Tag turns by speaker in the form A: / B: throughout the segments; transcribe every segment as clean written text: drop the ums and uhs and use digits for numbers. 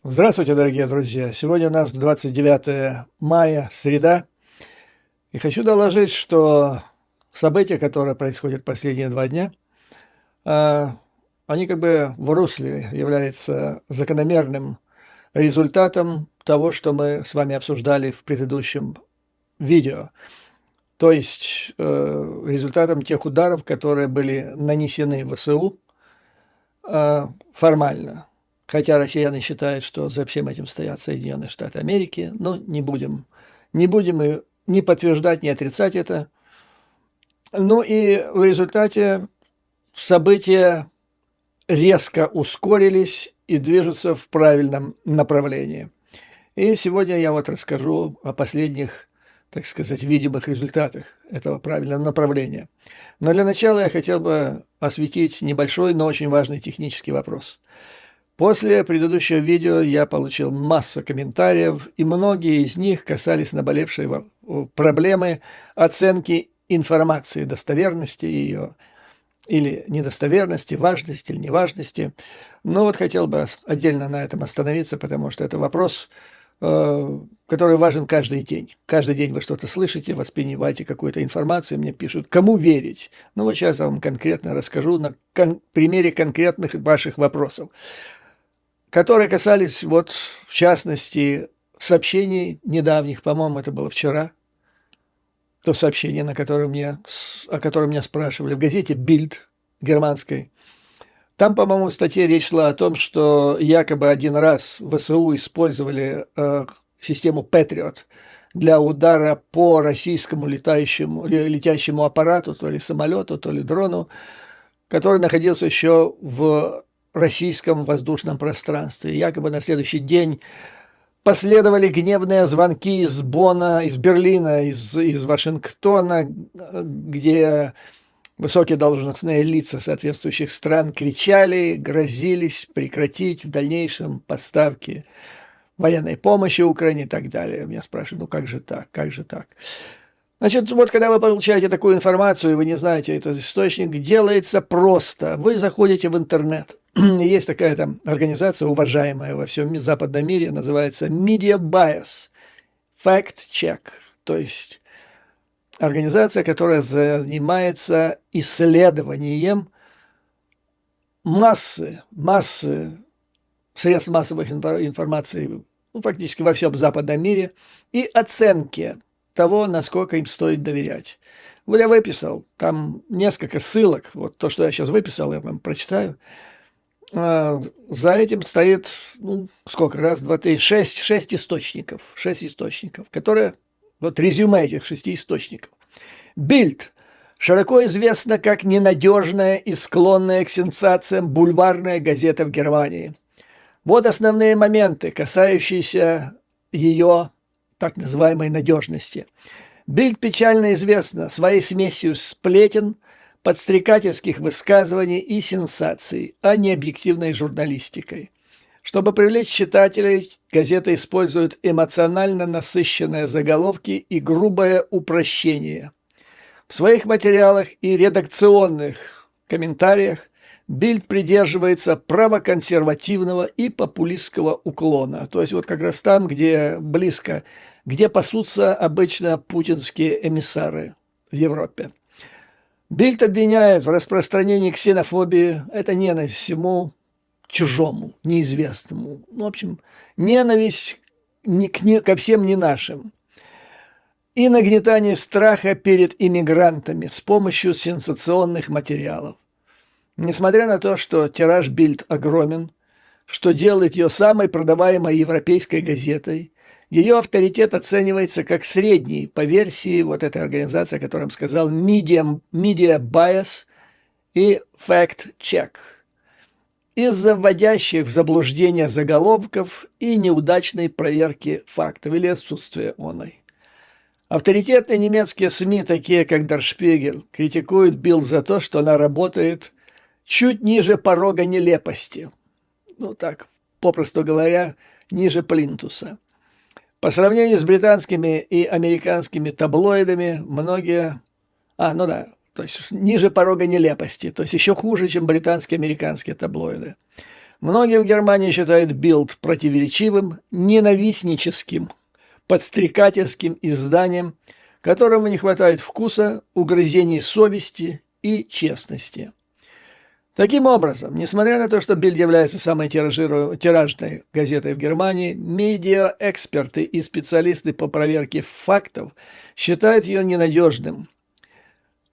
A: Здравствуйте, дорогие друзья! Сегодня у нас 29 мая, среда. И хочу доложить, что события, которые происходят последние 2 дня, а, они как бы в русле являются закономерным результатом того, что мы с вами обсуждали в предыдущем видео. То есть результатом тех ударов, которые были нанесены ВСУ формально. Хотя россияне считают, что за всем этим стоят Соединенные Штаты Америки, но не будем и ни подтверждать, ни отрицать это. Ну и в результате события резко ускорились и движутся в правильном направлении. И сегодня я вот расскажу о последних, так сказать, видимых результатах этого правильного направления. Но для начала я хотел бы осветить небольшой, но очень важный технический вопрос. После предыдущего видео я получил массу комментариев, и многие из них касались наболевшей проблемы оценки информации, достоверности ее или недостоверности, важности или неважности. Но вот хотел бы отдельно на этом остановиться, потому что это вопрос, который важен каждый день. Каждый день вы что-то слышите, воспринимаете какую-то информацию, мне пишут, кому верить. Ну вот сейчас я вам конкретно расскажу на примере конкретных ваших вопросов, которые касались, вот, в частности, сообщений недавних, по-моему, это было вчера, то сообщение, о котором меня спрашивали, в газете «Бильд» германской. Там, по-моему, в статье речь шла о том, что якобы один раз ВСУ использовали систему «Патриот» для удара по российскому летящему аппарату, то ли самолету, то ли дрону, который находился еще в российском воздушном пространстве. Якобы на следующий день последовали гневные звонки из Бонна, из Берлина, из Вашингтона, где высокие должностные лица соответствующих стран кричали, грозились прекратить в дальнейшем поставки военной помощи Украине и так далее. Меня спрашивают, ну как же так, как же так? Значит, вот когда вы получаете такую информацию, и вы не знаете этот источник, делается просто. Вы заходите в интернет. Есть такая там организация, уважаемая во всем западном мире, называется Media Bias Fact Check. То есть организация, которая занимается исследованием массы средств массовой информации, ну, фактически во всем западном мире, и оценки того, насколько им стоит доверять. Вот я выписал, там несколько ссылок, вот то, что я сейчас выписал, я вам прочитаю. За этим стоит, ну, сколько, раз, два, три, шесть источников, которые, вот резюме этих 6 источников. Бильд широко известна как ненадежная и склонная к сенсациям бульварная газета в Германии. Вот основные моменты, касающиеся ее так называемой надежности. Бильд печально известна своей смесью сплетен, подстрекательских высказываний и сенсаций, а не объективной журналистикой. Чтобы привлечь читателей, газета использует эмоционально насыщенные заголовки и грубое упрощение. В своих материалах и редакционных комментариях Бильд придерживается правоконсервативного и популистского уклона. То есть вот как раз там, где близко, где пасутся обычно путинские эмиссары в Европе. Бильд обвиняет в распространении ксенофобии, это ненависть всему чужому, неизвестному. Ну, в общем, ненависть ко всем не нашим. И нагнетание страха перед иммигрантами с помощью сенсационных материалов. Несмотря на то, что тираж Бильд огромен, что делает ее самой продаваемой европейской газетой, ее авторитет оценивается как средний по версии вот этой организации, о которой я сказал, Media Bias и Fact Check, из-за вводящих в заблуждение заголовков и неудачной проверки фактов или отсутствия оной. Авторитетные немецкие СМИ, такие как Der Spiegel, критикуют Бильд за то, что она работает чуть ниже порога нелепости. Ну так, попросту говоря, ниже плинтуса. По сравнению с британскими и американскими таблоидами, многие... то есть ниже порога нелепости, то есть еще хуже, чем британские и американские таблоиды. Многие в Германии считают Bild противоречивым, ненавистническим, подстрекательским изданием, которому не хватает вкуса, угрызений совести и честности. Таким образом, несмотря на то, что Bild является самой тиражной газетой в Германии, медиаэксперты и специалисты по проверке фактов считают ее ненадежным,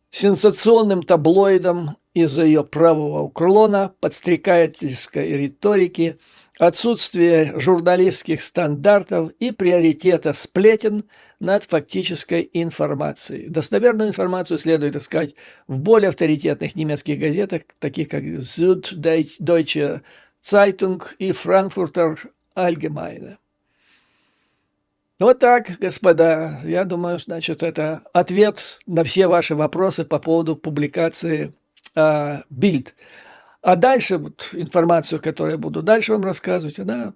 A: сенсационным таблоидом из-за ее правого уклона, подстрекательской риторики, отсутствия журналистских стандартов и приоритета сплетен над фактической информацией. Достоверную информацию следует искать в более авторитетных немецких газетах, таких как Süddeutsche Zeitung и Frankfurter Allgemeine. Вот так, господа, я думаю, значит, это ответ на все ваши вопросы по поводу публикации Bild. А дальше вот информацию, которую я буду дальше вам рассказывать, она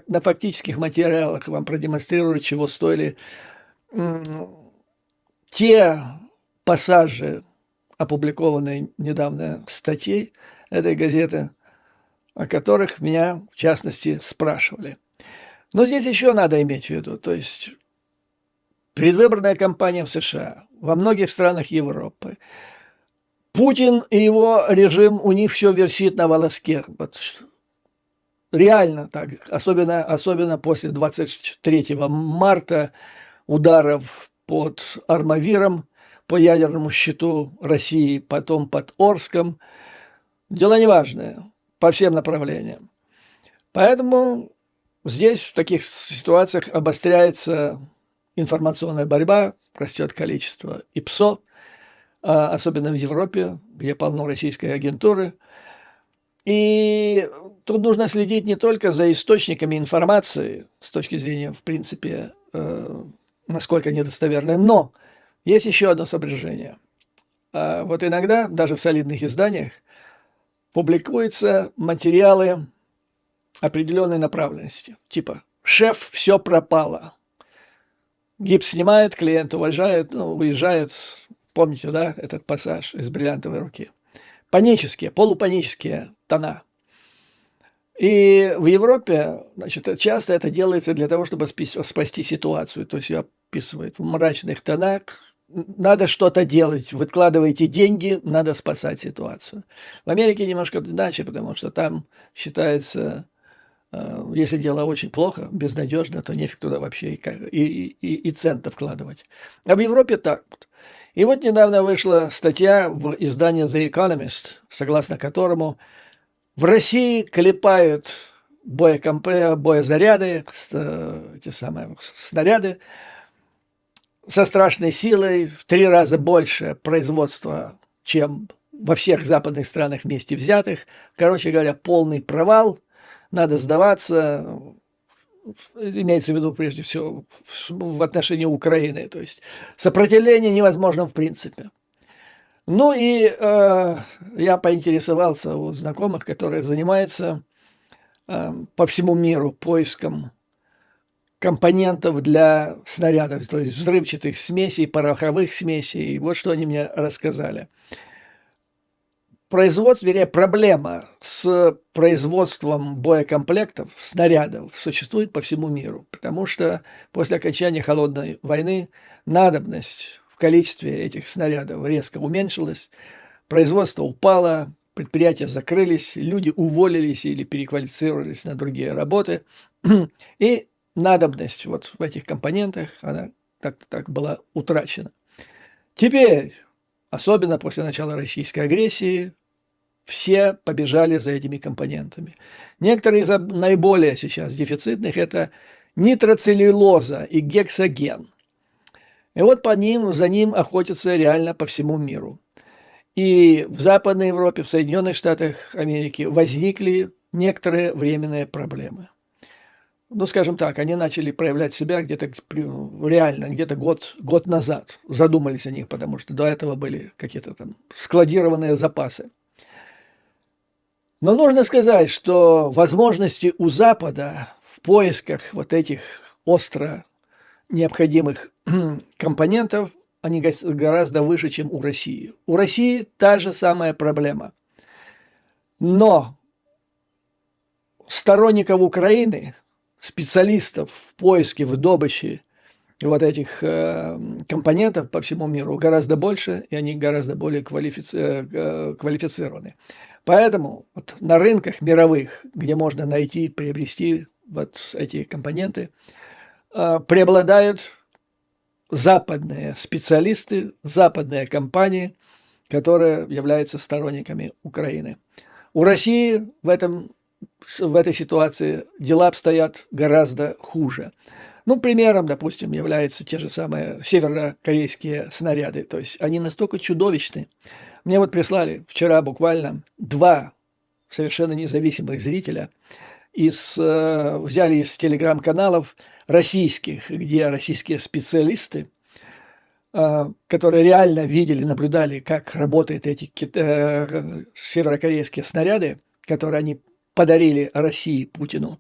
A: на фактических материалах вам продемонстрирует, чего стоили те пассажи, опубликованные недавно статей этой газеты, о которых меня, в частности, спрашивали. Но здесь еще надо иметь в виду, то есть предвыборная кампания в США, во многих странах Европы, Путин и его режим, у них все висит на волоске. Вот, реально так, особенно после 23 марта, ударов под Армавиром, по ядерному щиту России, потом под Орском. Дела неважные по всем направлениям. Поэтому здесь в таких ситуациях обостряется информационная борьба, растет количество ИПСО, особенно в Европе, где полно российской агентуры. И тут нужно следить не только за источниками информации, с точки зрения, в принципе, насколько недостоверны, но есть еще одно соображение. Вот иногда, даже в солидных изданиях, публикуются материалы определенной направленности, типа «Шеф, все пропало». Гипс снимает, клиент уезжает. Помните, да, этот пассаж из «Бриллиантовой руки»? Панические, полупанические тона. И в Европе, значит, часто это делается для того, чтобы спасти ситуацию. То есть ее описывают в мрачных тонах. Надо что-то делать, выкладывайте деньги, надо спасать ситуацию. В Америке немножко иначе, потому что там считается, если дело очень плохо, безнадежно, то нефиг туда вообще и цента вкладывать. А в Европе так вот. И вот недавно вышла статья в издании The Economist, согласно которому в России клепают боезаряды, те самые снаряды, со страшной силой, в 3 раза больше производства, чем во всех западных странах вместе взятых. Короче говоря, полный провал, надо сдаваться, имеется в виду прежде всего в отношении Украины. То есть сопротивление невозможно в принципе. Ну и я поинтересовался у знакомых, которые занимаются по всему миру поиском компонентов для снарядов, то есть взрывчатых смесей, пороховых смесей. И вот что они мне рассказали. Проблема с производством боекомплектов, снарядов существует по всему миру, потому что после окончания Холодной войны надобность в количестве этих снарядов резко уменьшилась, производство упало, предприятия закрылись, люди уволились или переквалифицировались на другие работы, и надобность вот в этих компонентах, она так была утрачена. Теперь, особенно после начала российской агрессии, все побежали за этими компонентами. Некоторые из наиболее сейчас дефицитных – это нитроцеллюлоза и гексоген. И вот за ним охотятся реально по всему миру. И в Западной Европе, в Соединенных Штатах Америки возникли некоторые временные проблемы. Ну, скажем так, они начали проявлять себя где-то реально, где-то год назад. Задумались о них, потому что до этого были какие-то там складированные запасы. Но нужно сказать, что возможности у Запада в поисках вот этих остро необходимых компонентов, они гораздо выше, чем у России. У России та же самая проблема. Но сторонников Украины, специалистов в поиске, в добыче вот этих компонентов по всему миру гораздо больше, и они гораздо более квалифицированы. Поэтому вот на рынках мировых, где можно найти, приобрести вот эти компоненты, преобладают западные специалисты, западные компании, которые являются сторонниками Украины. У России в этой ситуации дела обстоят гораздо хуже. Ну, примером, допустим, являются те же самые северокорейские снаряды. То есть они настолько чудовищны. Мне вот прислали вчера буквально 2 совершенно независимых зрителя. Взяли из телеграм-каналов российских, где российские специалисты, которые реально видели, наблюдали, как работают эти северокорейские снаряды, которые они подарили России, Путину.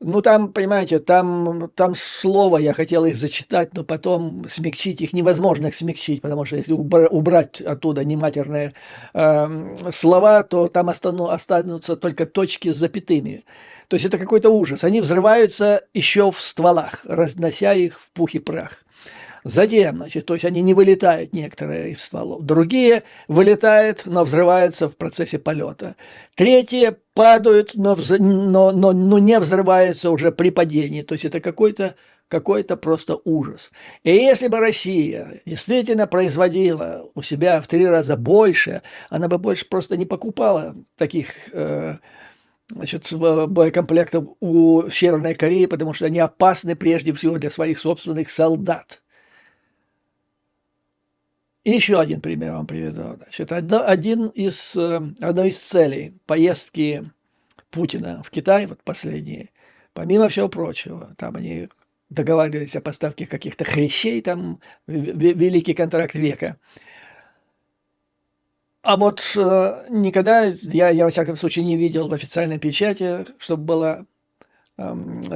A: Ну, там, понимаете, там слово, я хотел их зачитать, но потом смягчить их невозможно смягчить, потому что если убрать оттуда нематерные слова, то там останутся только точки с запятыми. То есть это какой-то ужас. Они взрываются еще в стволах, разнося их в пух и прах. Затем, значит, то есть они не вылетают некоторые из стволов, другие вылетают, но взрываются в процессе полета. Третьи падают, но не взрываются уже при падении. То есть это какой-то просто ужас. И если бы Россия действительно производила у себя в 3 раза больше, она бы больше просто не покупала таких боекомплектов у Северной Кореи, потому что они опасны прежде всего для своих собственных солдат. И еще один пример вам приведу. Значит, одной из целей поездки Путина в Китай, вот последние, помимо всего прочего, там они договаривались о поставке каких-то хрящей, там великий контракт века. А вот никогда я во всяком случае не видел в официальной печати, чтобы было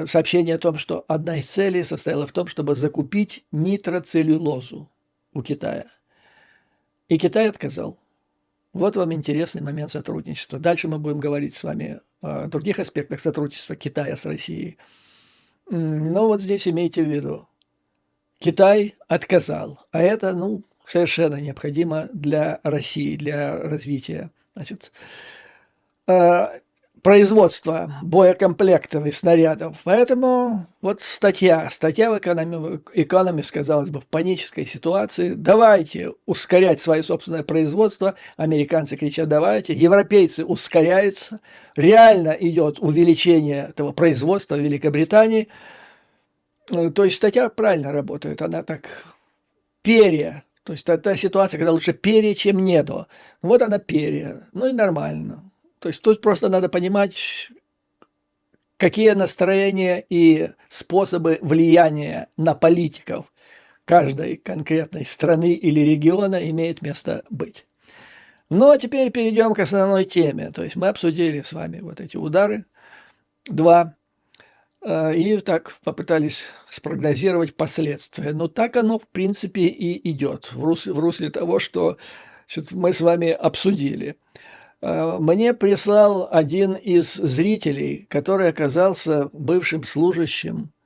A: сообщение о том, что одна из целей состояла в том, чтобы закупить нитроцеллюлозу у Китая. И Китай отказал. Вот вам интересный момент сотрудничества. Дальше мы будем говорить с вами о других аспектах сотрудничества Китая с Россией. Но вот здесь имейте в виду. Китай отказал, а это, совершенно необходимо для России, для развития. Значит, производства боекомплектов и снарядов. Поэтому вот статья в Economist, казалось бы, в панической ситуации. Давайте ускорять свое собственное производство. Американцы кричат, давайте. Европейцы ускоряются. Реально идет увеличение этого производства в Великобритании. То есть статья правильно работает. Она так перья. То есть это ситуация, когда лучше перья, чем нету. Вот она перья. Ну и нормально. То есть тут просто надо понимать, какие настроения и способы влияния на политиков каждой конкретной страны или региона имеет место быть. Ну, а теперь перейдем к основной теме. То есть мы обсудили с вами вот эти удары, 2, и так попытались спрогнозировать последствия. Но так оно, в принципе, и идет в русле того, что мы с вами обсудили. Мне прислал один из зрителей, который оказался бывшим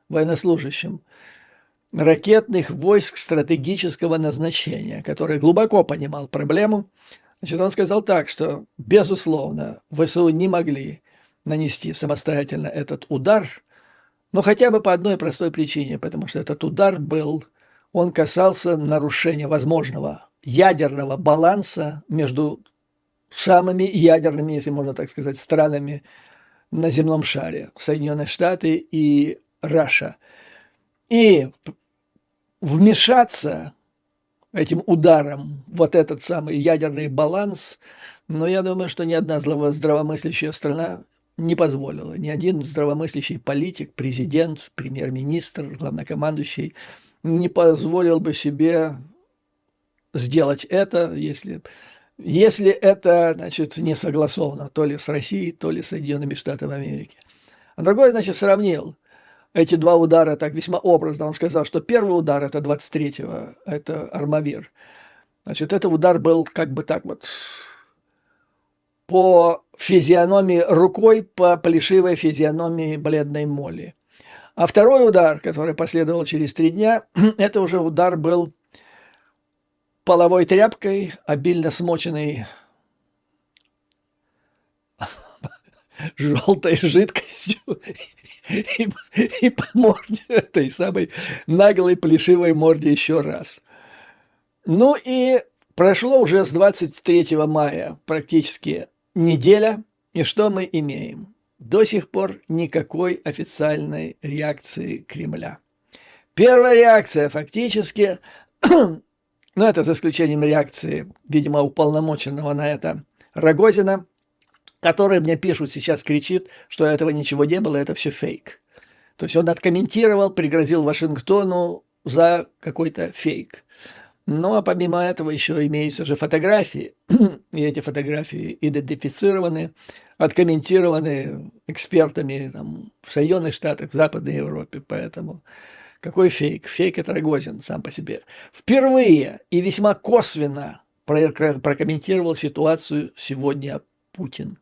A: военнослужащим ракетных войск стратегического назначения, который глубоко понимал проблему. Значит, он сказал так, что, безусловно, ВСУ не могли нанести самостоятельно этот удар, но хотя бы по одной простой причине, потому что этот удар он касался нарушения возможного ядерного баланса между самыми ядерными, если можно так сказать, странами на земном шаре, Соединенные Штаты и Раша. И вмешаться этим ударом вот этот самый ядерный баланс, но я думаю, что ни одна здравомыслящая страна не позволила. Ни один здравомыслящий политик, президент, премьер-министр, главнокомандующий не позволил бы себе сделать это, если это, значит, не согласовано то ли с Россией, то ли с Соединенными Штатами Америки. А другой, значит, сравнил эти 2 удара так весьма образно. Он сказал, что первый удар, это 23-го, это Армавир. Значит, этот удар был как бы так вот по физиономии рукой, по плешивой физиономии бледной Молли. А второй удар, который последовал через 3 дня, это уже удар был половой тряпкой, обильно смоченной желтой жидкостью и по морде этой самой наглой плешивой морде еще раз. Ну и прошло уже с 23 мая практически неделя, и что мы имеем? До сих пор никакой официальной реакции Кремля. Первая реакция фактически, ну это за исключением реакции, видимо, уполномоченного на это Рогозина, который мне пишут сейчас, кричит, что этого ничего не было, это все фейк. То есть он откомментировал, пригрозил Вашингтону за какой-то фейк. Ну, а помимо этого еще имеются же фотографии, и эти фотографии идентифицированы, откомментированы экспертами там, в Соединенных Штатах, в Западной Европе, поэтому какой фейк? Фейк – это Рогозин сам по себе. Впервые и весьма косвенно прокомментировал ситуацию сегодня Путин.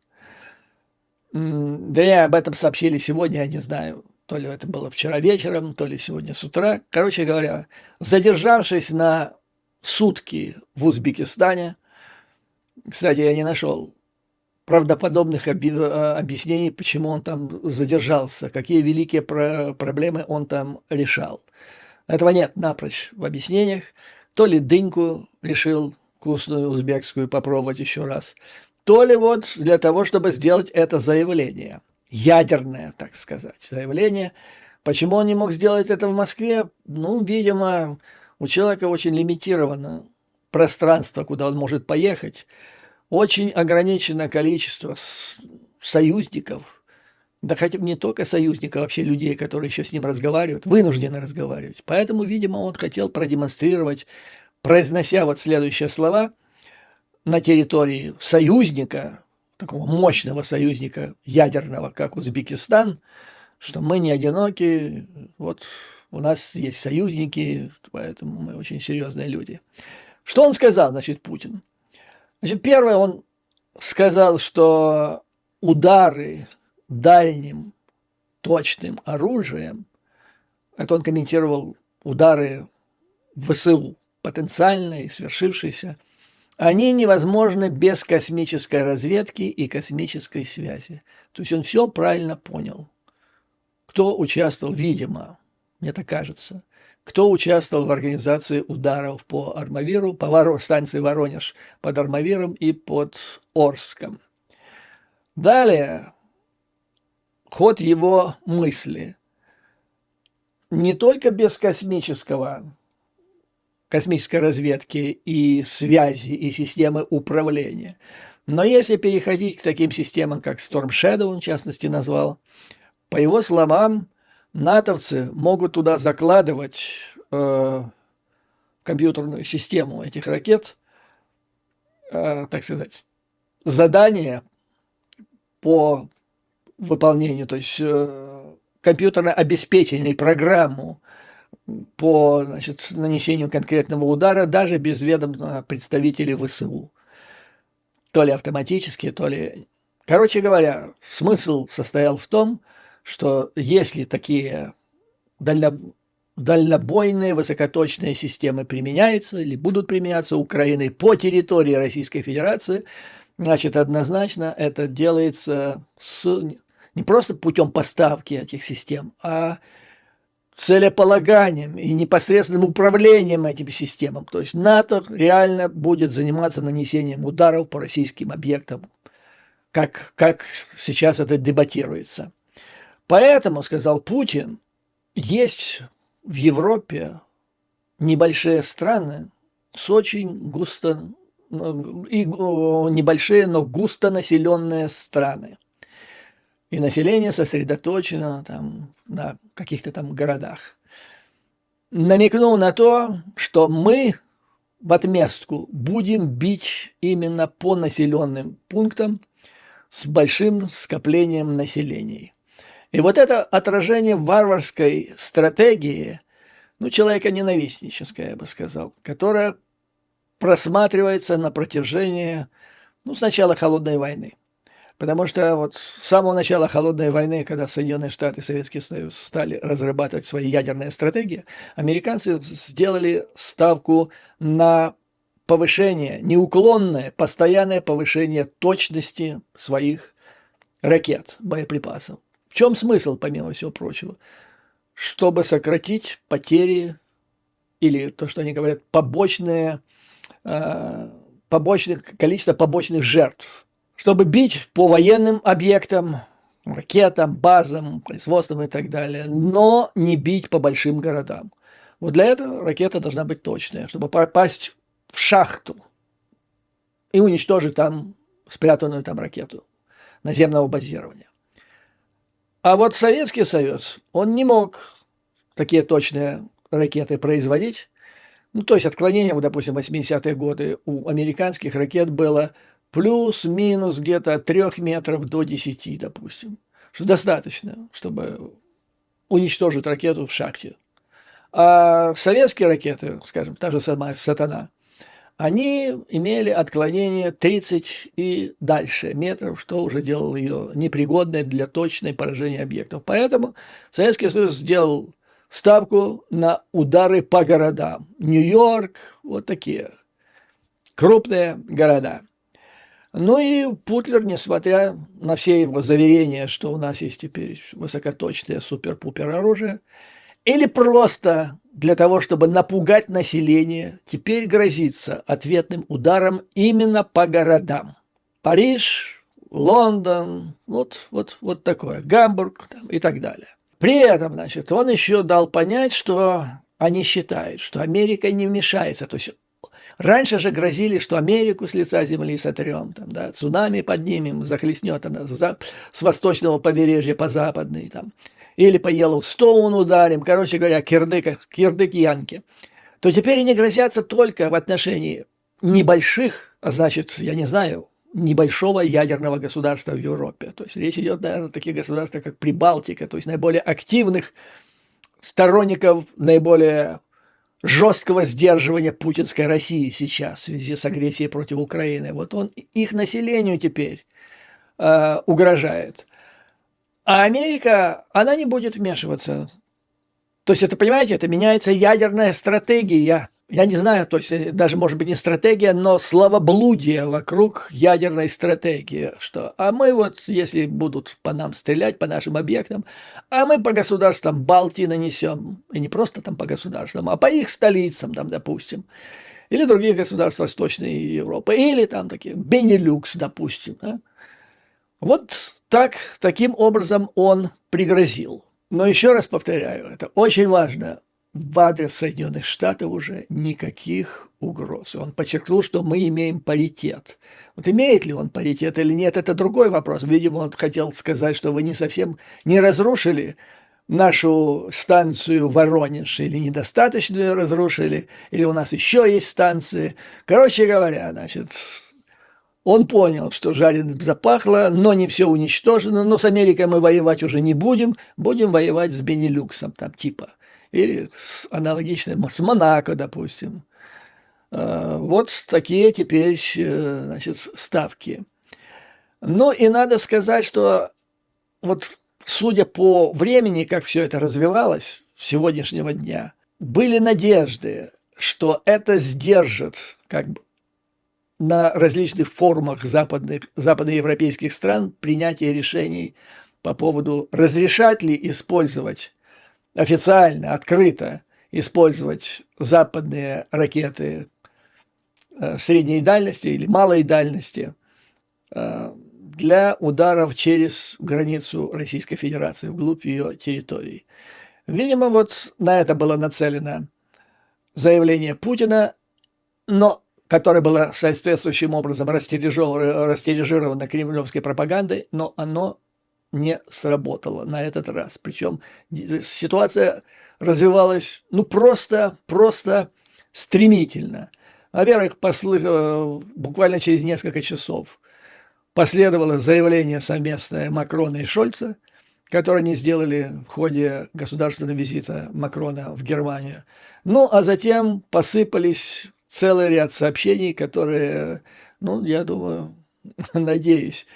A: Да, об этом сообщили сегодня, я не знаю, то ли это было вчера вечером, то ли сегодня с утра. Короче говоря, задержавшись на сутки в Узбекистане, кстати, я не нашел правдоподобных объяснений, почему он там задержался, какие великие проблемы он там решал. Этого нет напрочь в объяснениях. То ли дыньку решил вкусную узбекскую попробовать еще раз, то ли вот для того, чтобы сделать это заявление, ядерное, так сказать, заявление. Почему он не мог сделать это в Москве? Ну, видимо, у человека очень лимитировано пространство, куда он может поехать, очень ограниченное количество союзников, да хотя бы не только союзников, а вообще людей, которые еще с ним разговаривают, вынуждены разговаривать. Поэтому, видимо, он хотел продемонстрировать, произнося вот следующие слова, на территории союзника, такого мощного союзника ядерного, как Узбекистан, что мы не одиноки, вот у нас есть союзники, поэтому мы очень серьезные люди. Что он сказал, значит, Путин? Значит, первое, он сказал, что удары дальним точным оружием, это он комментировал удары ВСУ, потенциальные, свершившиеся, они невозможны без космической разведки и космической связи. То есть он все правильно понял. Кто участвовал, видимо, мне так кажется, кто участвовал в организации ударов по Армавиру, по станции Воронеж под Армавиром и под Орском. Далее ход его мысли. Не только без космической разведки и связи, и системы управления. Но если переходить к таким системам, как Storm Shadow, он в частности назвал, по его словам, натовцы могут туда закладывать компьютерную систему этих ракет, так сказать, задания по выполнению, то есть компьютерное обеспечение, программу по, значит, нанесению конкретного удара даже без ведома представителей ВСУ. То ли автоматически, то ли... Короче говоря, смысл состоял в том, что если такие дальнобойные высокоточные системы применяются или будут применяться Украиной по территории Российской Федерации, значит, однозначно это делается не просто путем поставки этих систем, а целеполаганием и непосредственным управлением этим системам. То есть НАТО реально будет заниматься нанесением ударов по российским объектам, как сейчас это дебатируется. Поэтому, сказал Путин, есть в Европе небольшие страны с очень небольшие, но густонаселенные страны. И население сосредоточено там, на каких-то там городах. Намекнул на то, что мы в отместку будем бить именно по населенным пунктам с большим скоплением населения. И вот это отражение варварской стратегии, ну, человеконенавистнической, я бы сказал, которая просматривается на протяжении Ну, с начала Холодной войны. Потому что вот с самого начала Холодной войны, когда Соединенные Штаты и Советский Союз стали разрабатывать свои ядерные стратегии, американцы сделали ставку на повышение, неуклонное, постоянное повышение точности своих ракет, боеприпасов. В чем смысл, помимо всего прочего? Чтобы сократить потери или то, что они говорят, количество побочных жертв, чтобы бить по военным объектам, ракетам, базам, производствам и так далее, но не бить по большим городам. Вот для этого ракета должна быть точная, чтобы попасть в шахту и уничтожить там спрятанную там ракету наземного базирования. А вот Советский Союз, он не мог такие точные ракеты производить. Ну, то есть отклонение, вот, допустим, 80-е годы у американских ракет было плюс-минус где-то от 3 метров до 10, допустим, что достаточно, чтобы уничтожить ракету в шахте. А советские ракеты, скажем, та же самая «Сатана», они имели отклонение 30 и дальше метров, что уже делало ее непригодной для точной поражения объектов. Поэтому Советский Союз сделал ставку на удары по городам. Нью-Йорк, вот такие крупные города. Ну и Путлер, несмотря на все его заверения, что у нас есть теперь высокоточное супер-пупер оружие, или просто для того, чтобы напугать население, теперь грозится ответным ударом именно по городам. Париж, Лондон, вот такое, Гамбург там, и так далее. При этом, значит, он еще дал понять, что они считают, что Америка не вмешается. То есть раньше же грозили, что Америку с лица земли сотрем, там, да, цунами поднимем, захлестнет она с восточного побережья по западной, там, или по Йеллоустоуну ударим, короче говоря, кирдык-янки, то теперь они грозятся только в отношении небольших, а значит, я не знаю, небольшого ядерного государства в Европе. То есть речь идет, наверное, о таких государствах, как Прибалтика, то есть наиболее активных сторонников, наиболее жесткого сдерживания путинской России сейчас в связи с агрессией против Украины. Вот он их населению теперь угрожает. А Америка, она не будет вмешиваться. То есть это, понимаете, это меняется ядерная стратегия. Я не знаю, то есть даже, может быть, не стратегия, но словоблудие вокруг ядерной стратегии. Что, а мы вот, если будут по нам стрелять, по нашим объектам, а мы по государствам Балтии нанесем, и не просто там по государствам, а по их столицам, там, допустим, или других государств Восточной Европы, или там такие, Бенилюкс, допустим. Да? Вот таким образом он пригрозил. Но еще раз повторяю, это очень важно, в адрес Соединенных Штатов уже никаких угроз. Он подчеркнул, что мы имеем паритет. Вот имеет ли он паритет или нет, это другой вопрос. Видимо, он хотел сказать, что вы не совсем не разрушили нашу станцию Воронеж, или недостаточно ее разрушили, или у нас еще есть станции. Короче говоря, значит, он понял, что жареным запахло, но не все уничтожено, но с Америкой мы воевать уже не будем, будем воевать с Бенилюксом, там типа, или аналогично с Монако, допустим. Вот такие теперь, значит, ставки. Ну и надо сказать, что вот судя по времени, как все это развивалось с сегодняшнего дня, были надежды, что это сдержит как бы на различных форумах западноевропейских стран принятие решений по поводу, разрешать ли использовать официально, открыто использовать западные ракеты средней дальности или малой дальности для ударов через границу Российской Федерации, вглубь ее территорий. Видимо, вот на это было нацелено заявление Путина, но которое было соответствующим образом растиражировано кремлевской пропагандой, но оно не сработало на этот раз. Причем ситуация развивалась просто стремительно. Во-первых, буквально через несколько часов последовало заявление совместное Макрона и Шольца, которое они сделали в ходе государственного визита Макрона в Германию. Ну, а затем посыпались целый ряд сообщений, которые, ну, я думаю, надеюсь.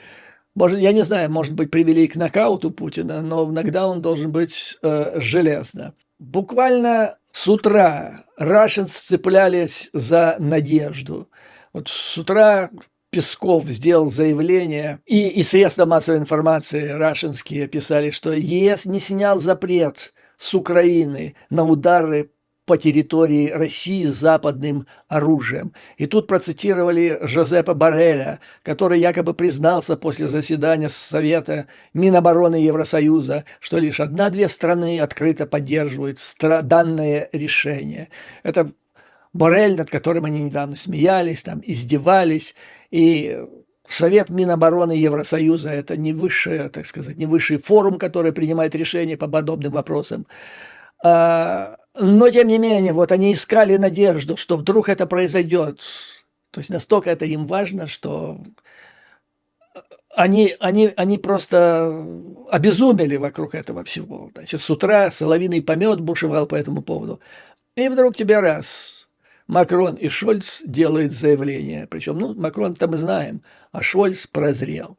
A: Может, я не знаю, может быть, привели к нокауту Путина, но иногда он должен быть железно. Буквально с утра Russians цеплялись за надежду. Вот с утра Песков сделал заявление, и средства массовой информации рашинские писали, что ЕС не снял запрет с Украины на удары по территории России с западным оружием. И тут процитировали Жозепа Борреля, который якобы признался после заседания Совета Минобороны Евросоюза, что лишь одна-две страны открыто поддерживают данное решение. Это Боррель, над которым они недавно смеялись, там, издевались. И Совет Минобороны Евросоюза – это не высшее, так сказать, не высший форум, который принимает решения по подобным вопросам. Но, тем не менее, вот они искали надежду, что вдруг это произойдет. То есть настолько это им важно, что они просто обезумели вокруг этого всего. Значит, с утра соловиный помет бушевал по этому поводу. И вдруг тебе раз Макрон и Шольц делают заявление. Причем, ну, Макрон-то мы знаем, а Шольц прозрел.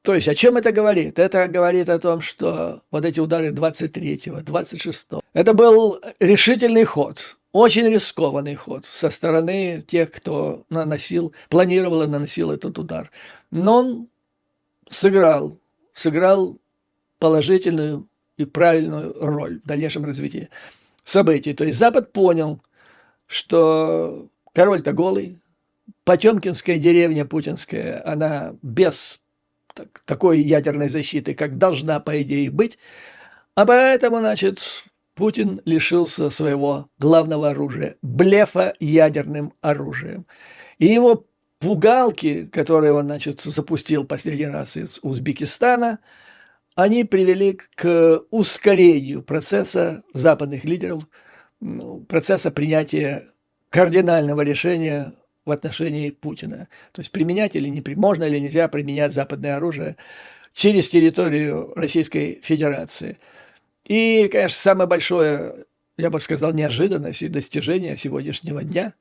A: То есть о чем это говорит? Это говорит о том, что вот эти удары 23-го, 26-го, это был решительный ход, очень рискованный ход со стороны тех, кто планировал и наносил этот удар. Но он сыграл положительную и правильную роль в дальнейшем развитии событий. То есть Запад понял, что король-то голый, Потемкинская деревня путинская, она без такой ядерной защиты, как должна, по идее, быть. А поэтому, значит, Путин лишился своего главного оружия – блефа ядерным оружием. И его пугалки, которые он, значит, запустил последний раз из Узбекистана, они привели к ускорению процесса западных лидеров, процесса принятия кардинального решения в отношении Путина. То есть применять или не можно или нельзя применять западное оружие через территорию Российской Федерации. И, конечно, самое большое, я бы сказал, неожиданность и достижение сегодняшнего дня,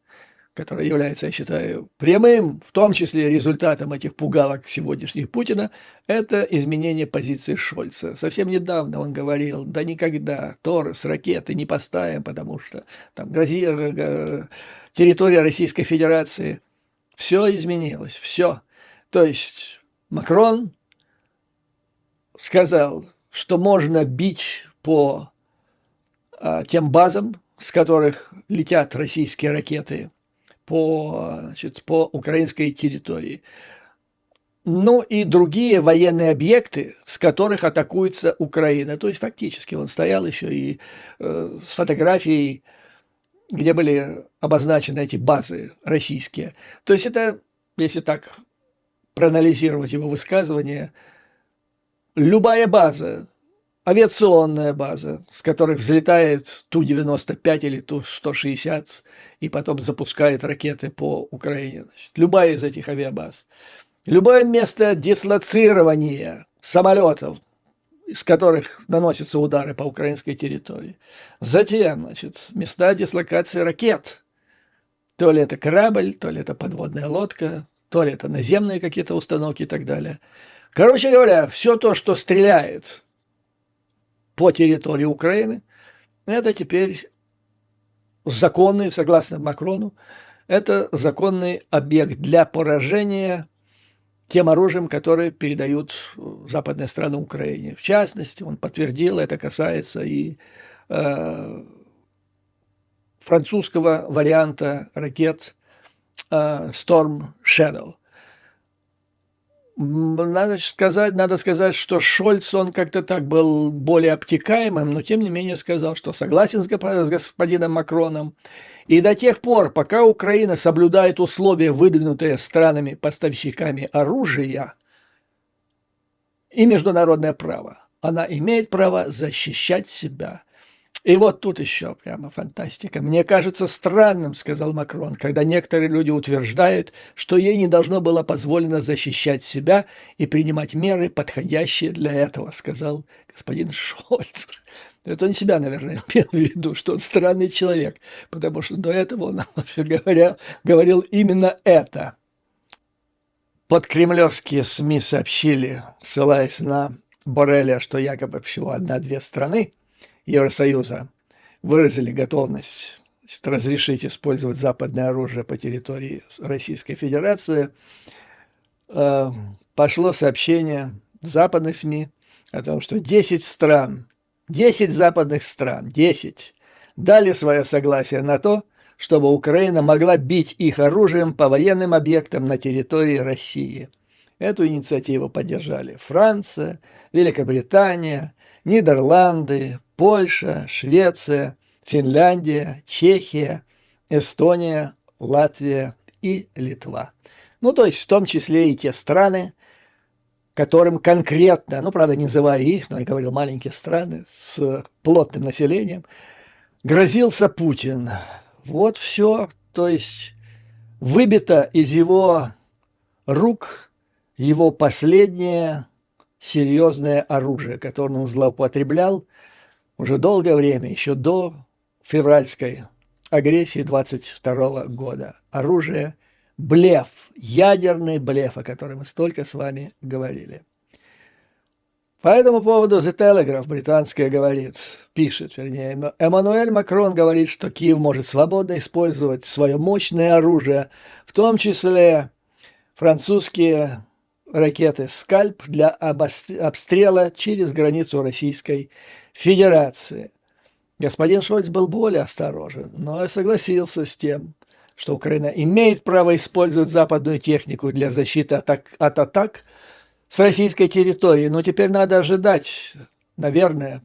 A: которое является, я считаю, прямым, в том числе результатом этих пугалок сегодняшних Путина, это изменение позиции Шольца. Совсем недавно он говорил, да никогда Торос, ракеты не поставим, потому что там территория Российской Федерации. Все изменилось, все. То есть Макрон сказал, что можно бить по тем базам, с которых летят российские ракеты по украинской территории. Ну и другие военные объекты, с которых атакуется Украина. То есть фактически он стоял еще и с фотографией, где были обозначены эти базы российские. То есть это, если так проанализировать его высказывание, любая база, авиационная база, с которых взлетает Ту-95 или Ту-160 и потом запускает ракеты по Украине. Значит, любая из этих авиабаз. Любое место дислоцирования самолетов, из которых наносятся удары по украинской территории. Затем, значит, места дислокации ракет. То ли это корабль, то ли это подводная лодка, то ли это наземные какие-то установки и так далее. Короче говоря, все то, что стреляет по территории Украины, это теперь законный, согласно Макрону, это законный объект для поражения тем оружием, которое передают западные страны Украине. В частности, он подтвердил, это касается и французского варианта ракет Storm Shadow. Надо сказать, что Шольц, он как-то так был более обтекаемым, но тем не менее сказал, что согласен с господином Макроном. И до тех пор, пока Украина соблюдает условия, выдвинутые странами-поставщиками оружия и международное право, она имеет право защищать себя. И вот тут еще прямо фантастика. Мне кажется странным, сказал Макрон, когда некоторые люди утверждают, что ей не должно было позволено защищать себя и принимать меры, подходящие для этого, сказал господин Шольц. Это он себя, наверное, имел в виду, что он странный человек, потому что до этого он, вообще говоря, говорил именно это. подкремлевские СМИ сообщили, ссылаясь на Борреля, что якобы всего одна-две страны Евросоюза выразили готовность, значит, разрешить использовать западное оружие по территории Российской Федерации, пошло сообщение в западных СМИ о том, что 10 стран, 10 западных стран, 10 дали свое согласие на то, чтобы Украина могла бить их оружием по военным объектам на территории России. Эту инициативу поддержали Франция, Великобритания, Нидерланды, Польша, Швеция, Финляндия, Чехия, Эстония, Латвия и Литва. Ну, то есть в том числе и те страны, которым конкретно, ну, правда, не называя их, но я говорил, маленькие страны с плотным населением, грозился Путин. Вот все, то есть выбито из его рук его последнее серьезное оружие, которым он злоупотреблял уже долгое время, еще до февральской агрессии 22 года. Оружие – блеф, ядерный блеф, о котором мы столько с вами говорили. По этому поводу The Telegraph британская пишет, Эммануэль Макрон говорит, что Киев может свободно использовать свое мощное оружие, в том числе французские ракеты «Скальп» для обстрела через границу Российской Федерации. Господин Шольц был более осторожен, но согласился с тем, что Украина имеет право использовать западную технику для защиты от атак с российской территории. Но теперь надо ожидать, наверное,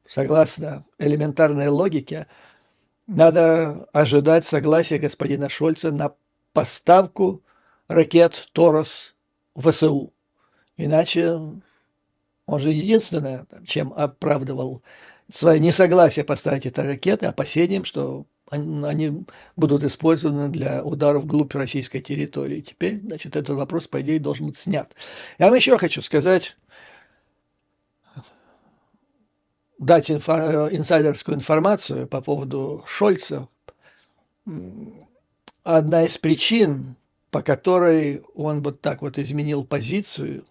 A: согласно элементарной логике, надо ожидать согласия господина Шольца на поставку ракет «Торос» в ВСУ. Иначе он же единственное, чем оправдывал свое несогласие поставить эти ракеты, опасением, что они будут использованы для ударов вглубь российской территории. Теперь, значит, этот вопрос, по идее, должен быть снят. Я вам еще хочу сказать, дать инсайдерскую информацию по поводу Шольца. Одна из причин, по которой он вот так вот изменил позицию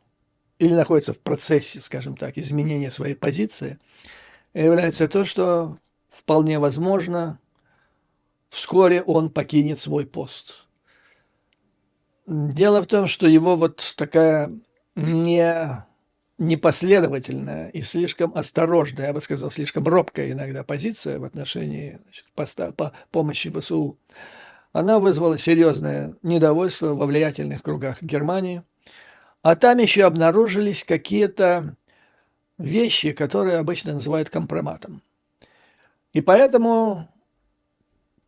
A: или находится в процессе, скажем так, изменения своей позиции, является то, что вполне возможно, вскоре он покинет свой пост. Дело в том, что его вот такая непоследовательная и слишком осторожная, я бы сказал, слишком робкая иногда позиция в отношении, значит, помощи ВСУ, она вызвала серьезное недовольство во влиятельных кругах Германии. А там еще обнаружились какие-то вещи, которые обычно называют компроматом. И поэтому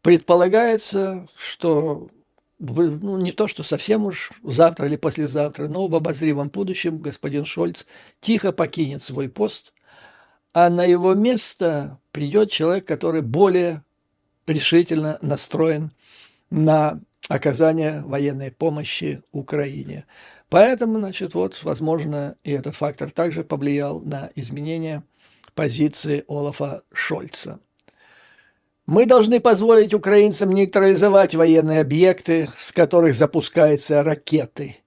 A: предполагается, что не то, что совсем уж завтра или послезавтра, но в обозримом будущем господин Шольц тихо покинет свой пост, а на его место придет человек, который более решительно настроен на оказание военной помощи Украине. Поэтому, значит, вот, возможно, и этот фактор также повлиял на изменение позиции Олафа Шольца. Мы должны позволить украинцам нейтрализовать военные объекты, с которых запускаются ракеты.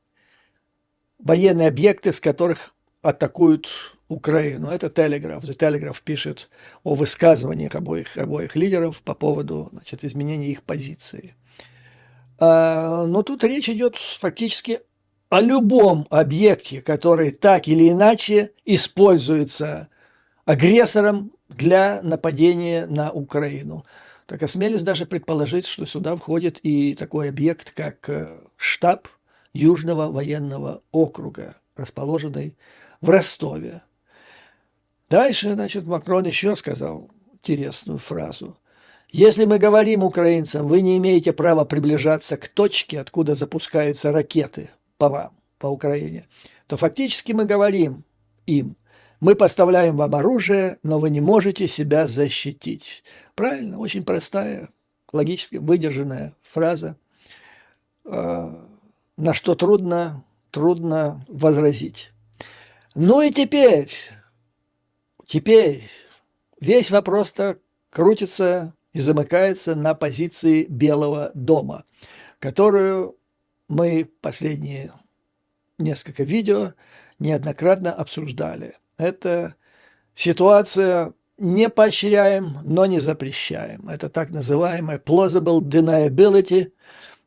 A: Военные объекты, с которых атакуют Украину. Это Telegraph. The Telegraph пишет о высказываниях обоих лидеров по поводу, значит, изменения их позиции. Но тут речь идет фактически о любом объекте, который так или иначе используется агрессором для нападения на Украину. Так осмелюсь даже предположить, что сюда входит и такой объект, как штаб Южного военного округа, расположенный в Ростове. Дальше, значит, Макрон еще сказал интересную фразу. Если мы говорим украинцам, вы не имеете права приближаться к точке, откуда запускаются ракеты по вам, по Украине, то фактически мы говорим им, мы поставляем вам оружие, но вы не можете себя защитить. Правильно, очень простая, логически выдержанная фраза, на что трудно возразить. Ну и теперь весь вопрос-то крутится и замыкается на позиции Белого дома, которую мы последние несколько видео, неоднократно обсуждали. Это ситуация не поощряем, но не запрещаем. Это так называемая plausible deniability,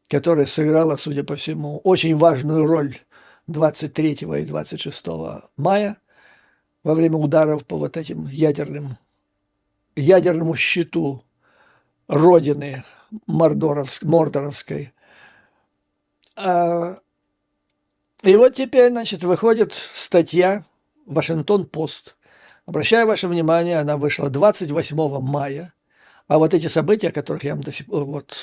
A: которая сыграла, судя по всему, очень важную роль 23 и 26 мая во время ударов по вот этим ядерному щиту родины Мордоровской. И вот теперь, значит, выходит статья «Вашингтон-Пост». Обращаю ваше внимание, она вышла 28 мая. А вот эти события, о которых я вам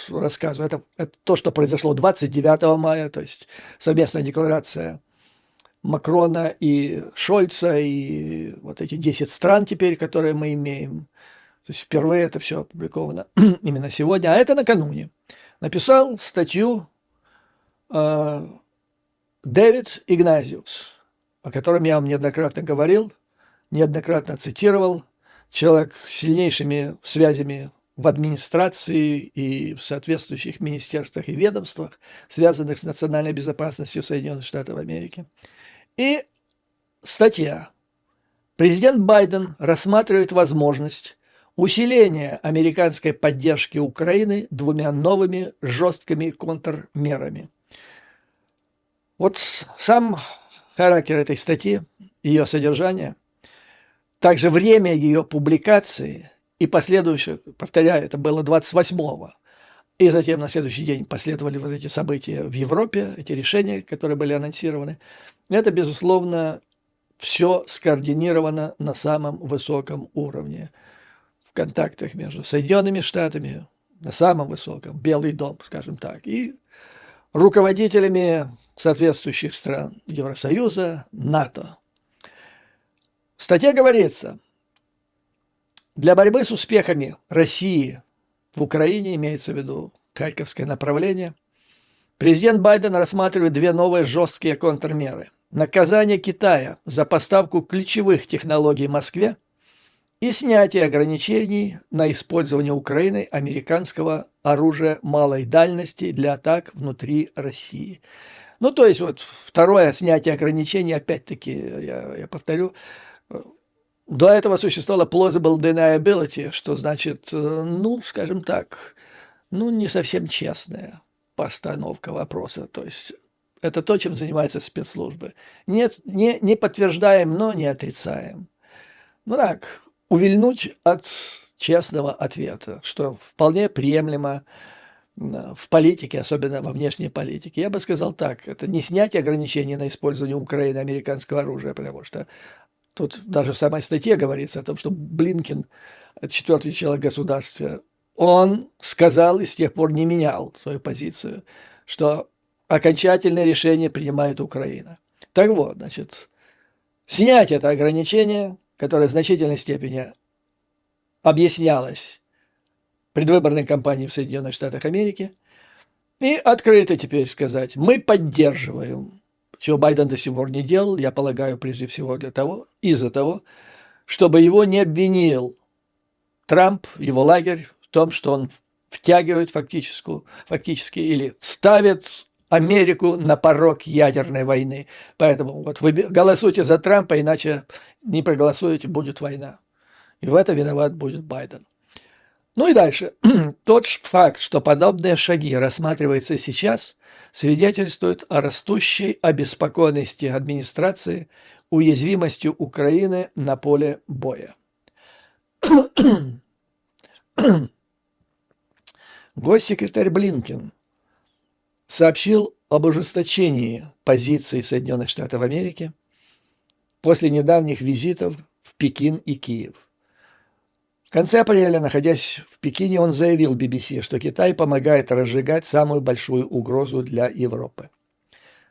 A: рассказываю, это то, что произошло 29 мая, то есть совместная декларация Макрона и Шольца, и вот эти 10 стран теперь, которые мы имеем. То есть впервые это все опубликовано именно сегодня, а это накануне. Написал статью Дэвид Игназиус, о котором я вам неоднократно говорил, неоднократно цитировал, человек с сильнейшими связями в администрации и в соответствующих министерствах и ведомствах, связанных с национальной безопасностью Соединенных Штатов Америки. И статья. Президент Байден рассматривает возможность усиления американской поддержки Украины 2 новыми жесткими контрмерами. Вот сам характер этой статьи, ее содержание, также время ее публикации и последующее, повторяю, это было 28-го, и затем на следующий день последовали вот эти события в Европе, эти решения, которые были анонсированы. Это, безусловно, все скоординировано на самом высоком уровне в контактах между Соединенными Штатами, на самом высоком, Белый дом, скажем так, и руководителями соответствующих стран Евросоюза, НАТО. В статье говорится, для борьбы с успехами России в Украине, имеется в виду Харьковское направление, президент Байден рассматривает 2 новые жесткие контрмеры. Наказание Китая за поставку ключевых технологий Москве и снятие ограничений на использование Украиной американского оружия малой дальности для атак внутри России. Ну, то есть, вот второе снятие ограничений, опять-таки, я повторю, до этого существовало plausible deniability, что значит, ну, скажем так, ну, не совсем честная постановка вопроса. То есть, это то, чем занимаются спецслужбы. Не подтверждаем, но не отрицаем. Ну так, увильнуть от честного ответа, что вполне приемлемо в политике, особенно во внешней политике. Я бы сказал так, это не снятие ограничений на использование Украины американского оружия, потому что тут даже в самой статье говорится о том, что Блинкен, это 4-й человек государства, он сказал и с тех пор не менял свою позицию, что окончательное решение принимает Украина. Так вот, значит, снять это ограничение, которое в значительной степени объяснялось предвыборной кампанией в Соединенных Штатах Америки, и открыто теперь сказать, мы поддерживаем, чего Байден до сих пор не делал, я полагаю, прежде всего из-за того, чтобы его не обвинил Трамп, его лагерь, в том, что он втягивает фактически или ставит Америку на порог ядерной войны. Поэтому вот вы голосуйте за Трампа, иначе не проголосуете, будет война. И в это виноват будет Байден. Ну и дальше. Тот факт, что подобные шаги рассматриваются сейчас, свидетельствует о растущей обеспокоенности администрации уязвимостью Украины на поле боя. Госсекретарь Блинкен сообщил об ужесточении позиции Соединенных Штатов Америки после недавних визитов в Пекин и Киев. В конце апреля, находясь в Пекине, он заявил BBC, что Китай помогает разжигать самую большую угрозу для Европы.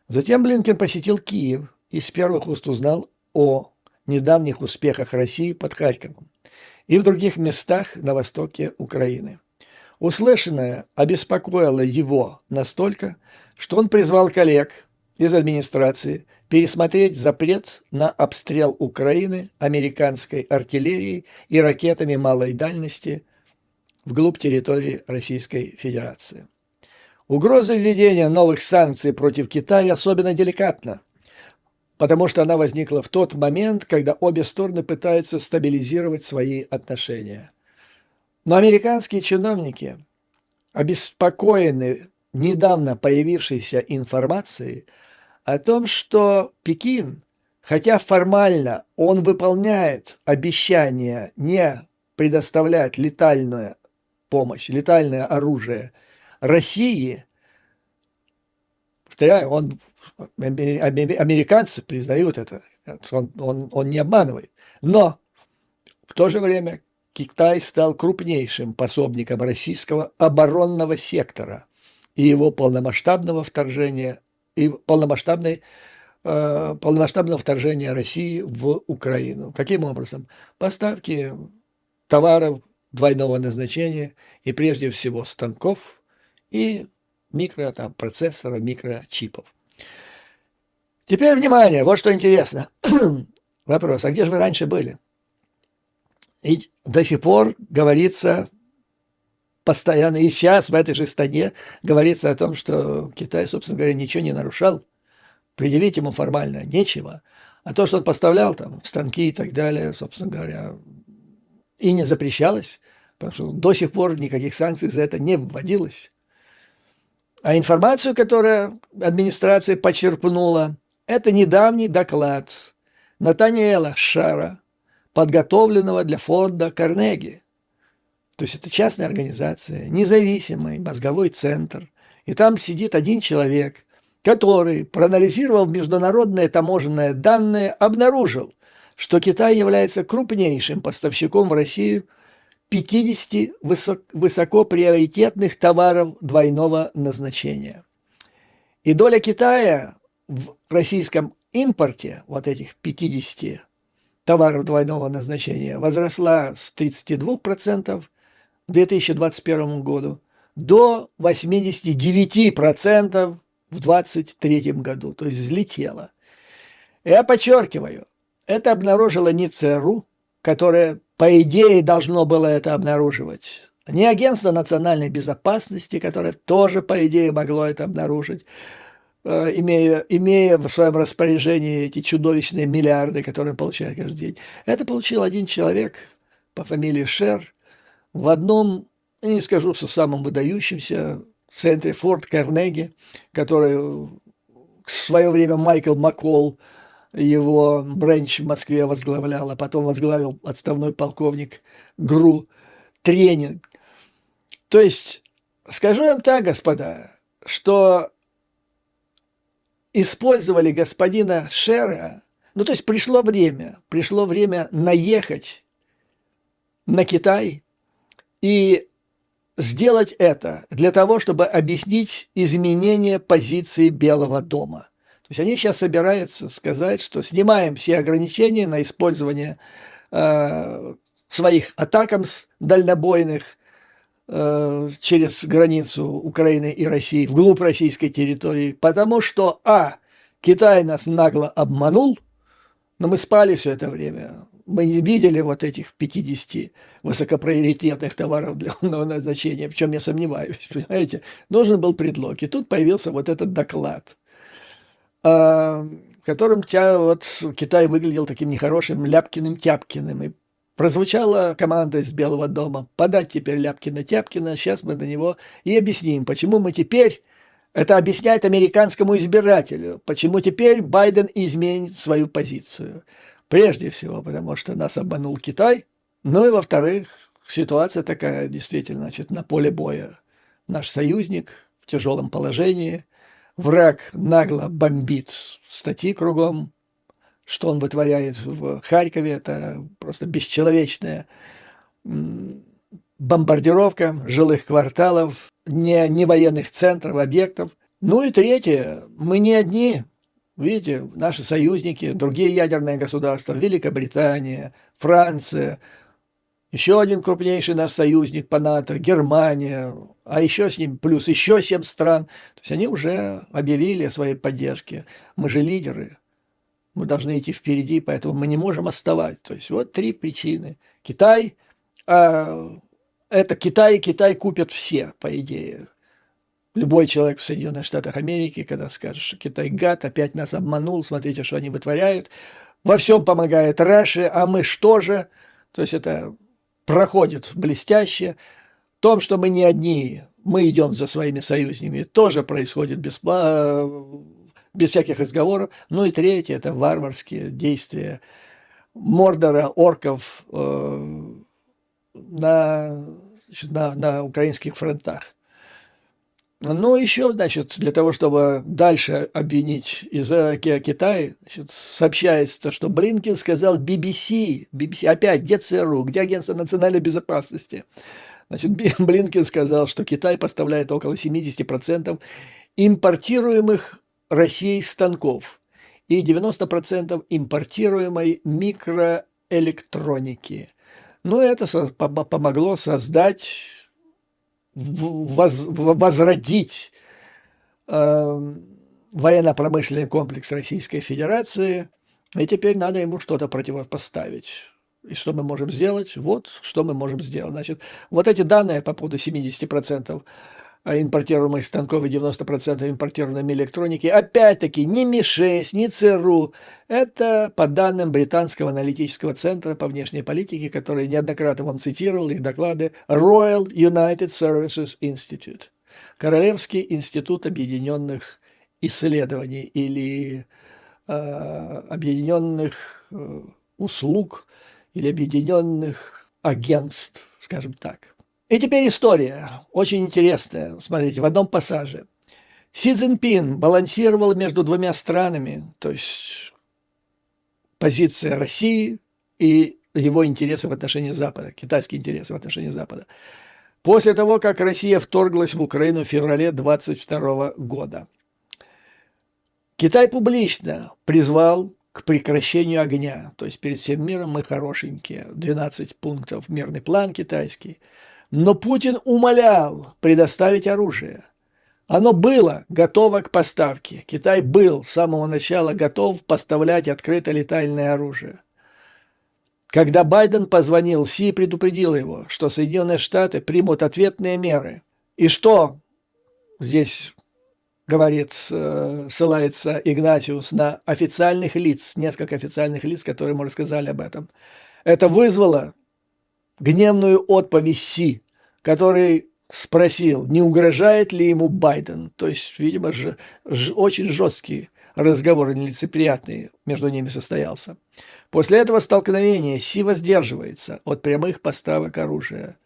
A: Затем Блинкен посетил Киев и с первых уст узнал о недавних успехах России под Харьковом и в других местах на востоке Украины. Услышанное обеспокоило его настолько, что он призвал коллег из администрации пересмотреть запрет на обстрел Украины американской артиллерией и ракетами малой дальности вглубь территории Российской Федерации. Угроза введения новых санкций против Китая особенно деликатна, потому что она возникла в тот момент, когда обе стороны пытаются стабилизировать свои отношения. Но американские чиновники обеспокоены недавно появившейся информацией о том, что Пекин, хотя формально он выполняет обещание не предоставлять летальную помощь, летальное оружие России, повторяю, американцы признают это, он не обманывает. Но в то же время Китай стал крупнейшим пособником российского оборонного сектора и его полномасштабного вторжения России в Украину. Каким образом? Поставки товаров двойного назначения и прежде всего станков и процессоров, микрочипов. Теперь внимание, вот что интересно. Вопрос, а где же вы раньше были? И до сих пор говорится постоянно, и сейчас в этой же стране говорится о том, что Китай, собственно говоря, ничего не нарушал. Предъявить ему формально нечего. А то, что он поставлял там станки и так далее, собственно говоря, и не запрещалось, потому что до сих пор никаких санкций за это не вводилось. А информацию, которую администрация почерпнула, это недавний доклад Натаниэла Шара, подготовленного для фонда Карнеги. То есть это частная организация, независимый мозговой центр. И там сидит один человек, который, проанализировав международные таможенные данные, обнаружил, что Китай является крупнейшим поставщиком в Россию 50 высокоприоритетных товаров двойного назначения. И доля Китая в российском импорте вот этих 50 товаров двойного назначения возросла с 32% в 2021 году до 89% в 2023 году, то есть взлетела. Я подчеркиваю, это обнаружило не ЦРУ, которое, по идее, должно было это обнаруживать, не Агентство национальной безопасности, которое тоже, по идее, могло это обнаружить, имея в своем распоряжении эти чудовищные миллиарды, которые он получает каждый день. Это получил один человек по фамилии Шер в одном, я не скажу, что самом выдающемся центре Форт Карнеги, который в свое время Майкл Маккол, его бренч в Москве возглавлял, а потом возглавил отставной полковник ГРУ тренинг. То есть, скажу вам так, господа, что использовали господина Шера, ну, то есть пришло время наехать на Китай и сделать это для того, чтобы объяснить изменение позиции Белого дома. То есть они сейчас собираются сказать, что снимаем все ограничения на использование своих атакамс дальнобойных через границу Украины и России, вглубь российской территории, потому что, Китай нас нагло обманул, но мы спали все это время, мы не видели вот этих 50 высокоприоритетных товаров для назначения, в чем я сомневаюсь, понимаете, нужен был предлог, и тут появился вот этот доклад, в котором Китай выглядел таким нехорошим Ляпкиным-Тяпкиным, и прозвучала команда из Белого дома подать теперь Ляпкина-Тяпкина, сейчас мы на него и объясним, почему мы теперь, это объясняет американскому избирателю, почему теперь Байден изменит свою позицию. Прежде всего, потому что нас обманул Китай, ну и во-вторых, ситуация такая действительно, значит, на поле боя наш союзник в тяжелом положении, враг нагло бомбит статьи кругом, что он вытворяет в Харькове, это просто бесчеловечная бомбардировка жилых кварталов, не военных центров, объектов. Ну и третье, мы не одни, видите, наши союзники, другие ядерные государства, Великобритания, Франция, еще один крупнейший наш союзник по НАТО, Германия, а еще с ним плюс еще 7 стран. То есть они уже объявили о своей поддержке. Мы же лидеры. Мы должны идти впереди, поэтому мы не можем отставать. То есть вот 3 причины. Китай, это Китай купят все, по идее. Любой человек в Соединенных Штатах Америки, когда скажет, что Китай гад, опять нас обманул, смотрите, что они вытворяют, во всем помогает Раша, а мы что же? То есть это проходит блестяще. В том, что мы не одни, мы идем за своими союзниками, тоже происходит без всяких разговоров. Ну и третье – это варварские действия Мордора, орков на украинских фронтах. Ну, еще, значит, для того, чтобы дальше обвинить Китай, значит, сообщается, что Блинкен сказал BBC, опять, где ЦРУ, где Агентство национальной безопасности. Значит, Блинкен сказал, что Китай поставляет около 70% импортируемых Россией станков и 90% импортируемой микроэлектроники. Ну, это помогло создать, возродить военно-промышленный комплекс Российской Федерации, и теперь надо ему что-то противопоставить. И что мы можем сделать? Вот что мы можем сделать. Значит, вот эти данные по поводу 70% импортируемых станков и 90% импортируемой электроники, опять-таки, ни МИ-6, ни ЦРУ. Это по данным Британского аналитического центра по внешней политике, который неоднократно вам цитировал, их доклады Royal United Services Institute, Королевский институт объединенных исследований или объединенных услуг или объединенных агентств, скажем так. И теперь история, очень интересная. Смотрите, в одном пассаже. Си Цзиньпин балансировал между двумя странами, то есть позиция России и его интересы в отношении Запада, китайские интересы в отношении Запада. После того, как Россия вторглась в Украину в феврале 2022 года. Китай публично призвал к прекращению огня, то есть перед всем миром мы хорошенькие, 12 пунктов, мирный план китайский. Но Путин умолял предоставить оружие. Оно было готово к поставке. Китай был с самого начала готов поставлять открыто летальное оружие. Когда Байден позвонил Си и предупредил его, что Соединенные Штаты примут ответные меры. И что здесь говорит, ссылается Игнатиус на официальных лиц, несколько официальных лиц, которые ему рассказали об этом. Это вызвало гневную отповедь Си, который спросил, не угрожает ли ему Байден. То есть, видимо, очень жесткий разговор, нелицеприятный между ними состоялся. После этого столкновения Си воздерживается от прямых поставок оружия.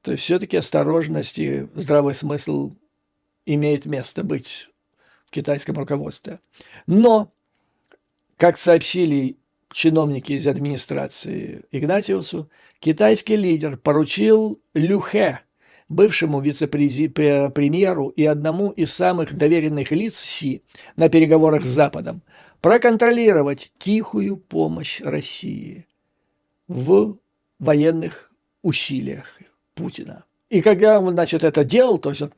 A: То есть, все-таки осторожность и здравый смысл имеет место быть в китайском руководстве. Но, как сообщили чиновники из администрации Игнатиусу, китайский лидер поручил Лю Хэ, бывшему вице-премьеру и одному из самых доверенных лиц Си на переговорах с Западом, проконтролировать тихую помощь России в военных усилиях Путина. И когда он, значит, это делал, то есть он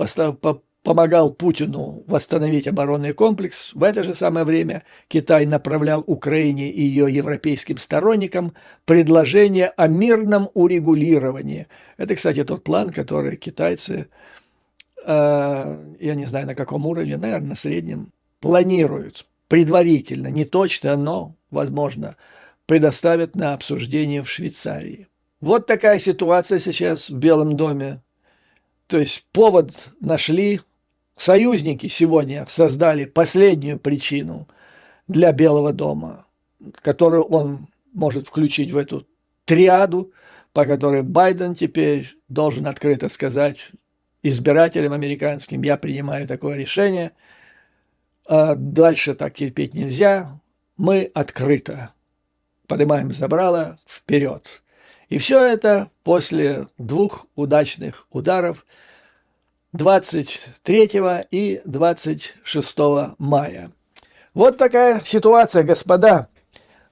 A: помогал Путину восстановить оборонный комплекс, в это же самое время Китай направлял Украине и ее европейским сторонникам предложение о мирном урегулировании. Это, кстати, тот план, который китайцы, я не знаю на каком уровне, наверное, на среднем, планируют предварительно, не точно, но, возможно, предоставят на обсуждение в Швейцарии. Вот такая ситуация сейчас в Белом доме. То есть повод нашли, союзники сегодня создали последнюю причину для Белого дома, которую он может включить в эту триаду, по которой Байден теперь должен открыто сказать избирателям американским: я принимаю такое решение, дальше так терпеть нельзя, мы открыто поднимаем забрало вперед. И все это после двух удачных ударов 23 и 26 мая. Вот такая ситуация, господа.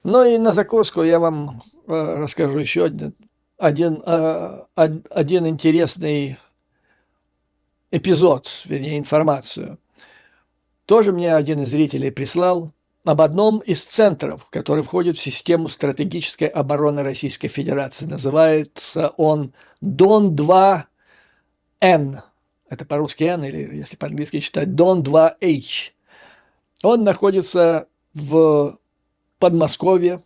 A: Ну и на закуску я вам расскажу еще один интересный эпизод, вернее, информацию. Тоже мне один из зрителей прислал об одном из центров, который входит в систему стратегической обороны Российской Федерации. Называется он Дон-2Н. это по-русски N, или если по-английски читать, Дон 2H. Он находится в Подмосковье,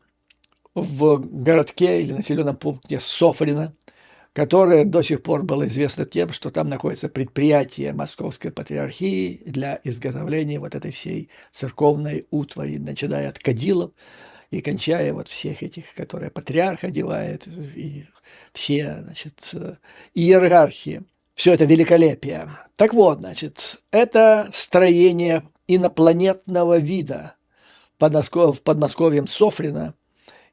A: в городке или населенном пункте Софрино, которое до сих пор было известно тем, что там находится предприятие Московской Патриархии для изготовления вот этой всей церковной утвари, начиная от кадилов и кончая вот всех этих, которые патриарх одевает, и все, значит, иерархии. Все это великолепие. Так вот, значит, это строение инопланетного вида в Подмосковьем Софрино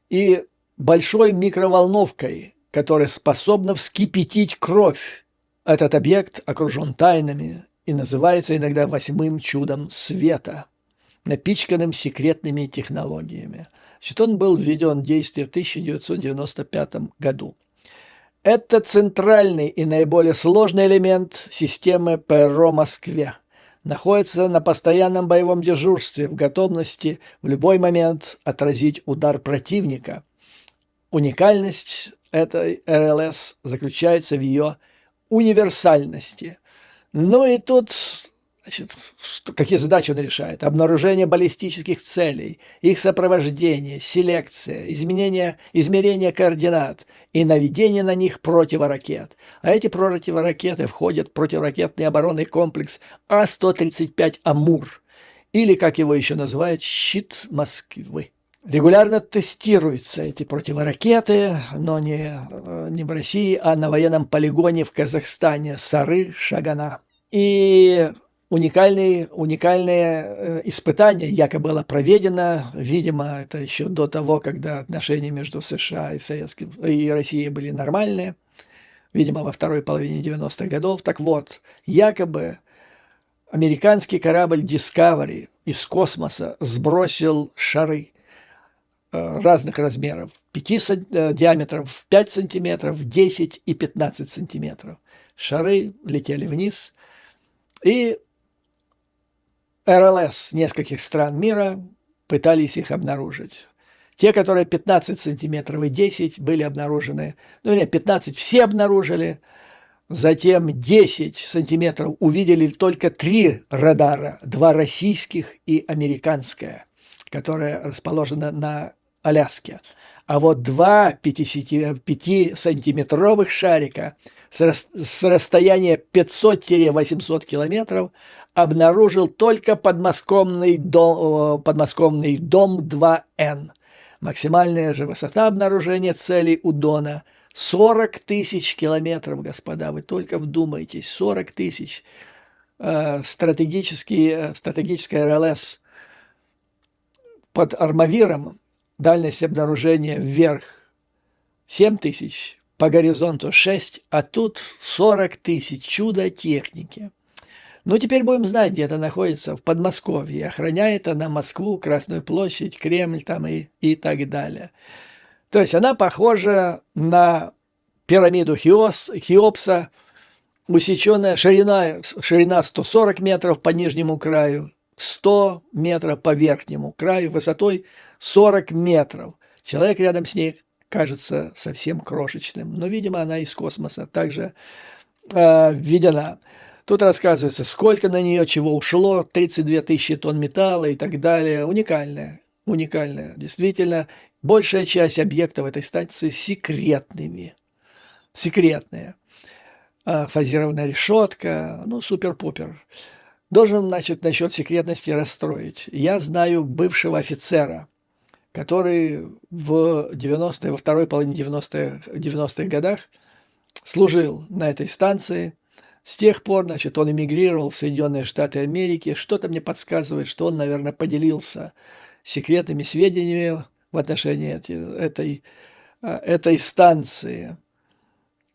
A: и большой микроволновкой, которая способна вскипятить кровь. Этот объект окружен тайнами и называется иногда восьмым чудом света, напичканным секретными технологиями. Значит, он был введен в действие в 1995 году. Это центральный и наиболее сложный элемент системы ПРО Москве. Находится на постоянном боевом дежурстве в готовности в любой момент отразить удар противника. Уникальность этой РЛС заключается в ее универсальности. Ну и тут, значит, какие задачи он решает? Обнаружение баллистических целей, их сопровождение, селекция, измерение координат и наведение на них противоракет. А эти противоракеты входят в противоракетный оборонный комплекс А-135 «Амур», или, как его еще называют, «Щит Москвы». Регулярно тестируются эти противоракеты, но не в России, а на военном полигоне в Казахстане Сары-Шагана. И уникальное испытание якобы было проведено, видимо, это еще до того, когда отношения между США и Россией были нормальные, видимо, во второй половине 90-х годов. Так вот, якобы американский корабль Discovery из космоса сбросил шары разных размеров, диаметров 5 сантиметров, 10 и 15 сантиметров. Шары летели вниз, и РЛС нескольких стран мира пытались их обнаружить. Те, которые 15 сантиметров и 10, были обнаружены, 15 все обнаружили, затем 10 сантиметров увидели только 3 радара, 2 российских и американское, которое расположено на Аляске. А вот 2 5-сантиметровых шарика с расстояния 500-800 километров обнаружил только подмосковный дом 2Н. Максимальная же высота обнаружения целей у Дона 40 тысяч километров, господа, вы только вдумайтесь, 40 тысяч. Стратегическая РЛС под Армавиром, дальность обнаружения вверх 7 тысяч, по горизонту 6, а тут 40 тысяч, чудо техники. Ну, теперь будем знать, где это находится, в Подмосковье. Охраняет она Москву, Красную площадь, Кремль там и так далее. То есть она похожа на пирамиду Хеопса, усеченная ширина 140 метров по нижнему краю, 100 метров по верхнему краю, высотой 40 метров. Человек рядом с ней кажется совсем крошечным, но, видимо, она из космоса также введена. Тут рассказывается, сколько на нее чего ушло, 32 тысячи тонн металла и так далее. Уникальная, действительно. Большая часть объектов этой станции секретные. Фазированная решетка, супер-пупер. Должен, значит, насчет секретности расстроить. Я знаю бывшего офицера, который во второй половине 90-х годах служил на этой станции. С тех пор, значит, он эмигрировал в Соединенные Штаты Америки. Что-то мне подсказывает, что он, наверное, поделился секретными сведениями в отношении этой станции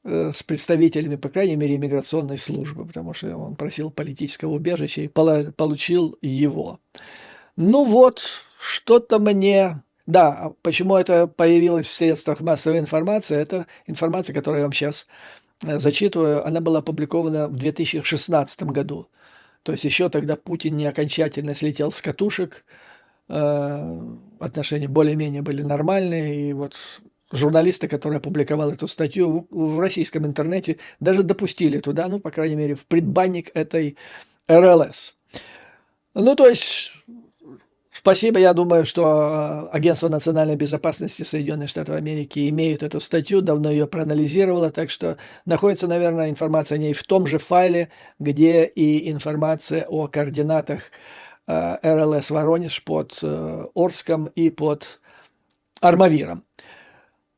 A: с представителями, по крайней мере, иммиграционной службы, потому что он просил политического убежища и получил его. Ну вот, что-то мне... Да, почему это появилось в средствах массовой информации, это информация, которую я вам сейчас зачитываю, она была опубликована в 2016 году. То есть еще тогда Путин не окончательно слетел с катушек, отношения более-менее были нормальные, и вот журналисты, которые опубликовали эту статью в российском интернете, даже допустили туда, ну, по крайней мере, в предбанник этой РЛС. Ну, то есть, спасибо, я думаю, что Агентство национальной безопасности Соединенных Штатов Америки имеет эту статью, давно ее проанализировало, так что находится, наверное, информация о ней в том же файле, где и информация о координатах РЛС «Воронеж» под Орском и под Армавиром.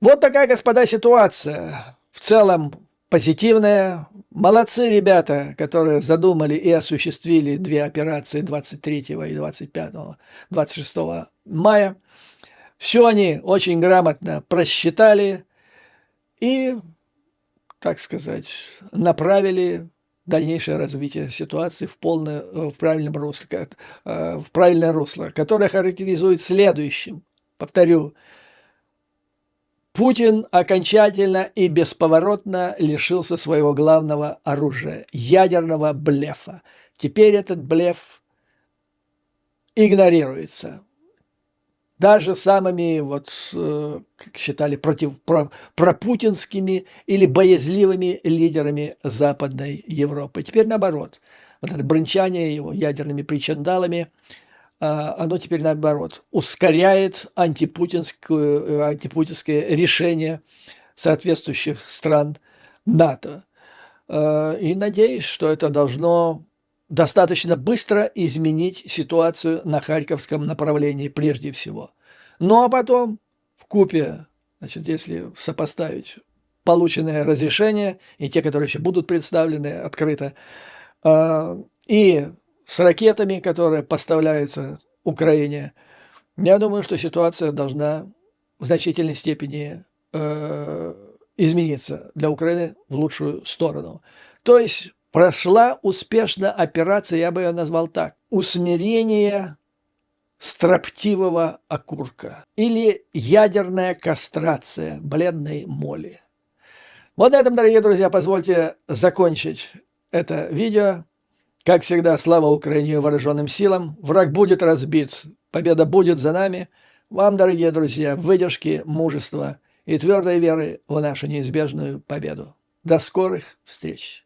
A: Вот такая, господа, ситуация. В целом позитивная. Молодцы ребята, которые задумали и осуществили две операции 23 и 25, 26 мая. Все они очень грамотно просчитали и, так сказать, направили дальнейшее развитие ситуации в правильное русло, которое характеризует следующим. Повторю, Путин окончательно и бесповоротно лишился своего главного оружия – ядерного блефа. Теперь этот блеф игнорируется. Даже самыми, как считали, пропутинскими или боязливыми лидерами Западной Европы. Теперь наоборот. Вот это бренчание его ядерными причиндалами, оно теперь, наоборот, ускоряет антипутинское решение соответствующих стран НАТО. И надеюсь, что это должно достаточно быстро изменить ситуацию на Харьковском направлении прежде всего. Ну а потом вкупе, значит, если сопоставить полученное разрешение и те, которые еще будут представлены открыто, и с ракетами, которые поставляются Украине, я думаю, что ситуация должна в значительной степени измениться для Украины в лучшую сторону. То есть прошла успешно операция, я бы ее назвал так, усмирение строптивого окурка или ядерная кастрация бледной моли. Вот на этом, дорогие друзья, позвольте закончить это видео. Как всегда, слава Украине и вооруженным силам. Враг будет разбит, победа будет за нами. Вам, дорогие друзья, выдержки, мужества и твердой веры в нашу неизбежную победу. До скорых встреч!